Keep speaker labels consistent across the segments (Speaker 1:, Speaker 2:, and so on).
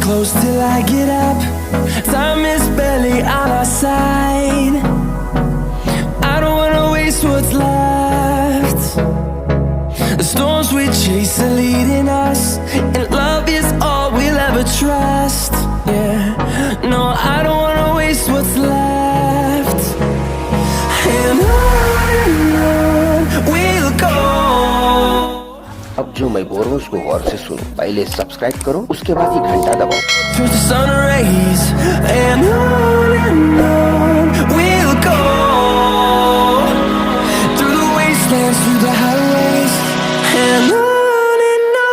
Speaker 1: close till I get up. Time is barely on our side. I don't wanna waste what's left. The storms we chase are leading us, and love is all we'll ever trust. Yeah, no, I don't wanna waste what's left. And on we'll go.
Speaker 2: अब जो मैं बोल रहा हूँ उसको गौर से सुनो। पहले सब्सक्राइब करो, उसके बाद ही घंटा दबाओ।
Speaker 1: Through the sun rays and on we'll go. Through the wastelands, through the highways, and on we'll go.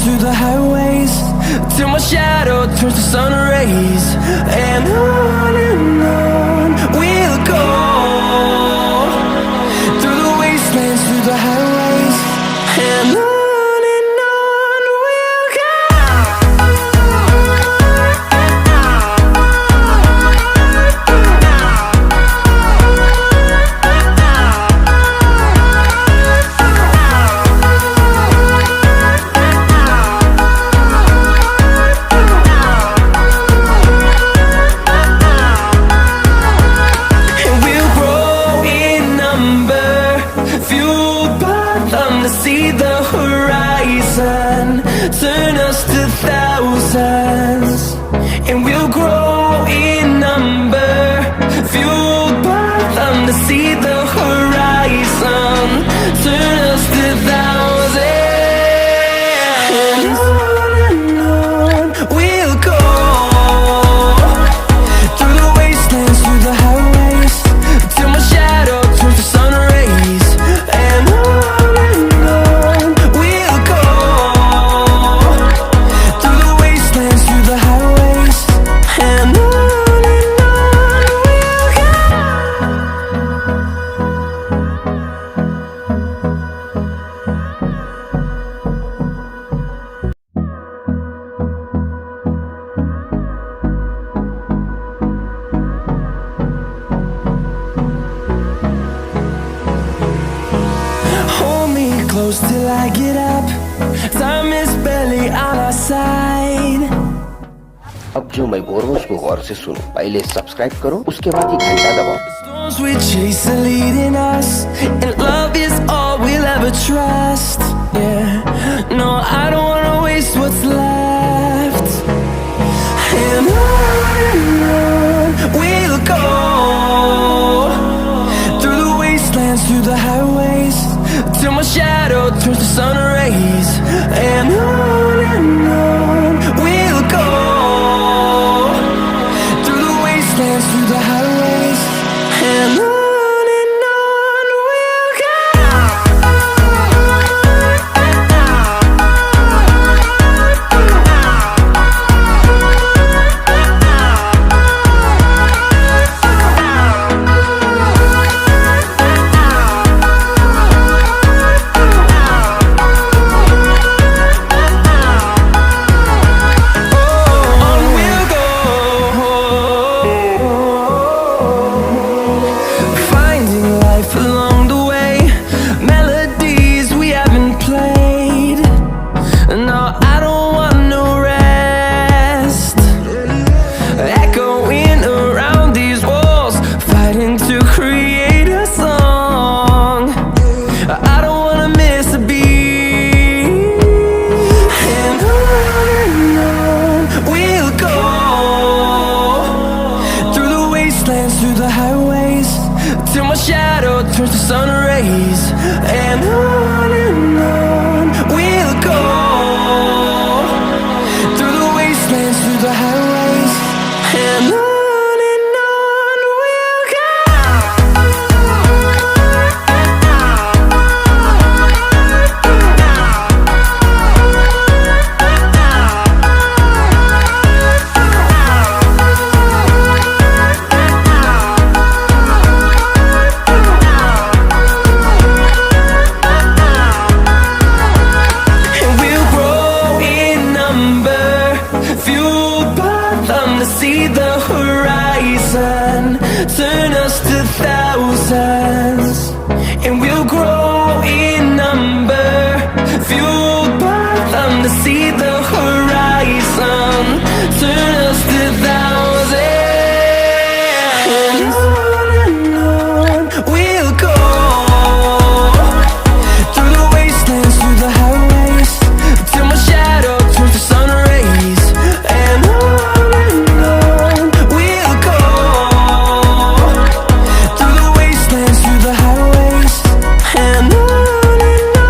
Speaker 1: Through the highways, till my shadow turns to sun rays, and on we'll go. Through the wastelands, through the highways, and on we'll go. See the horizon, turn us to thousands, and we'll grow in number, fueled by them to see the horizon, turn us to thousands, and on we'll go. Through the wastelands, through the highways, till my shadow turns to sun rays, and on close till I get up. Time is barely on our side.
Speaker 2: अब जो मैं बोल रहा हूँ उसको गौर से सुनो। पहले सब्सक्राइब करो, उसके बाद ही घंटा दबाओ।
Speaker 1: The storms we chase are leading us, and love is all we'll ever trust. Yeah, no, I don't wanna waste what's left. And on we'll go. Through the wastelands, through the highways, till my shadow turns to sun rays, and on we'll go. Through the wastelands, through the highways, and on we'll go. through the highways, and on we'll go. And we'll grow in number, fueled by them to see the horizon, turn us to thousands. And we'll grow in number, fueled by them to see the horizon, turn us to thousands. And on we'll go, through the wastelands, through the highways, till my shadow turns to sun rays. And on we'll go, through the wastelands, through the highways, and on we'll go.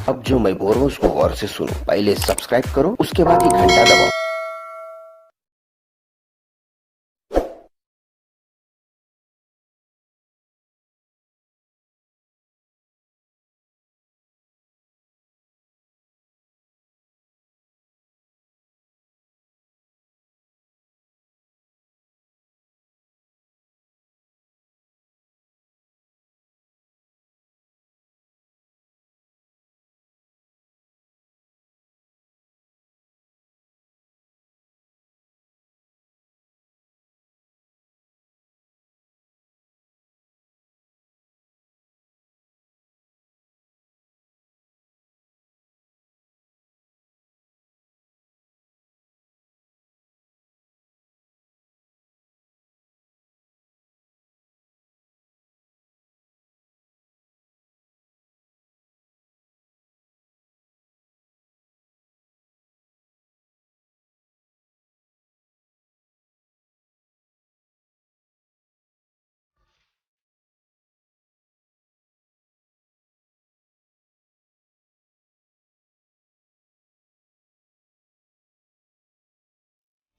Speaker 2: अब जो मैं बोल रहा हूँ उसको गौर से सुनो। पहले सब्सक्राइब करो, उसके बाद ये घंटा दबाओ।